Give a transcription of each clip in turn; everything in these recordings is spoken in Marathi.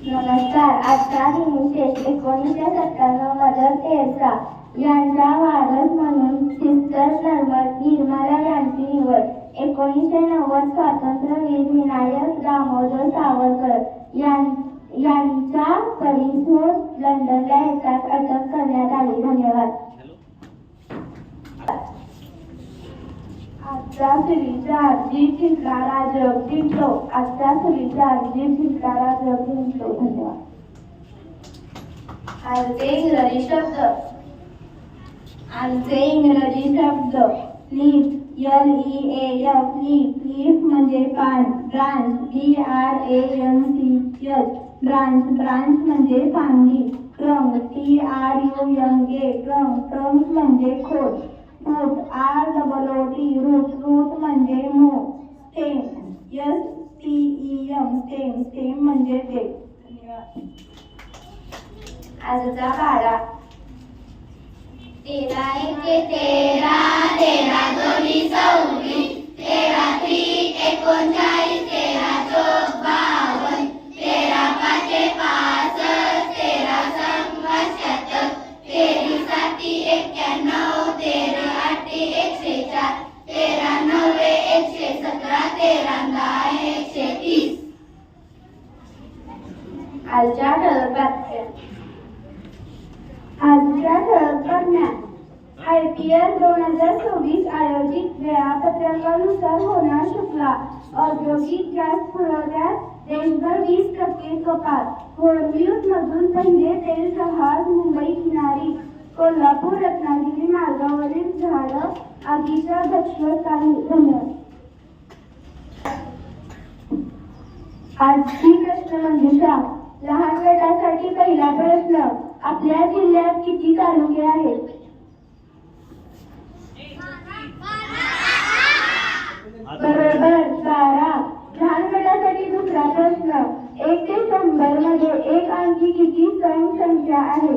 नमस्कार. आजचा दिनविशेष 1997 मदर तेरेसा यांचा वारस म्हणून सिस्टर निर्मला यांची निवड. 1990 स्वातंत्र्यवीर विनायक दामोदर सावरकर यांच्या परिसर लंडनला येताच अटक करण्यात आली. धन्यवाद. आजचा सुरीचा अर्जित जिंकणारा जग जिंकलो. आजचा सुरीचा अर्जित जिंकणारा जग जिंकलो. धन्यवाद. आजचे इंग्रजी शब्द लीफ LEAF लीफ म्हणजे पान. ब्रांच BRANCH ब्रांच म्हणजे फांदी. ट्रंक TRUNK ट्रंक म्हणजे खोड. रूट ROOT रूट म्हणजे मूळ. स्टेम म्हणजे देठ. धन्यवाद. आजचा पाढा. 13 एके 13, 13 दोन्ही 24, 13 त्रिक 39, 13 चौक 52, 13 पाचे 65, 13 संग 76, 13 साती 91, 13 आठी 104, 13 नव्वे 117, 13 दहा 130. आजच्या ठळक बातम्या. IPL 2024 आयोजित वेळापत्रकानुसार होणार शुक्ला. औद्योगिक गॅस पुरवठ्यात देशभर 20% कपात. होर्म्यूज मधून पहिले तेल जहाज मुंबई किनारी. कोल्हापूर रत्नागिरी मार्गावरील झाडं आगीच्या धक्क्याखाली. धन्यवाद. आजची प्रश्नमंजुषा. लहान गटासाठी पहिला प्रश्न. आपल्या जिल्ह्यात किती तालुके आहेत? बरोबर 12. लहान गटासाठी दुसरा प्रश्न. 1 ते 100 मध्ये एक अंकी किती सम संख्या आहे?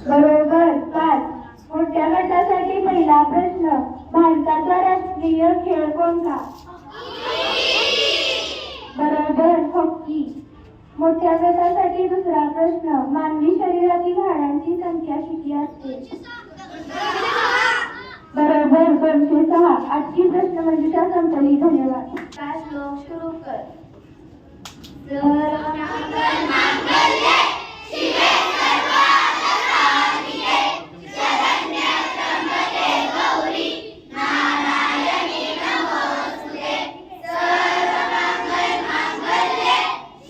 बरोबर 5. मोठ्या गटासाठी पहिला प्रश्न. भारताचा राष्ट्रीय खेळ कोणता? बरोबर हॉकी. मोठ्या गटासाठी दुसरा प्रश्न. मानवी शरीरातील हाडांची संख्या किती असते? बरोबर 206. आजची प्रश्नमंजुषा संपली. धन्यवाद. श्लोक सुरू कर. सर्वमंगल मांगल्ये शिवे सर्वार्थ साधिके शरण्ये त्र्यंबके गौरी नारायणी नमोस्तुते. सर्वमंगल मांगल्ये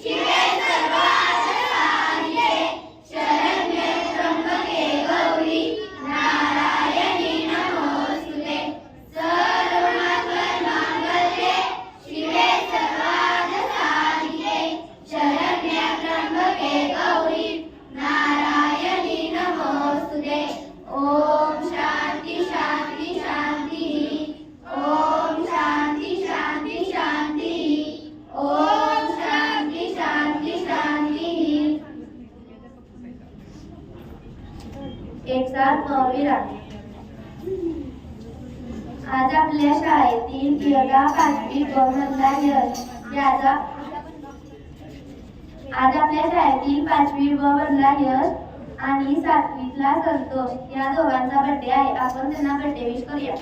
शिवे सर्वार्थ साधिके शरण्ये त्र्यंबके गौरी नारायणी नमोस्तुते. सर्वमंगल मांगल्ये शिवे सर्वार्थ साधिके शरण्ये त्र्यंबके गौरी नारायणी नमोस्तुते. ओम शांती शांती शांती. ओम शांती शांती शांती. ओम शांती शांती शांती. एक साथ विराम. आज आपल्या शाळेतील इयत्ता 5वी ब मधला यश आणि 7वीतला संतोष या दोघांचा बर्थडे आहे. आपण त्यांना बर्थडे विश करूया.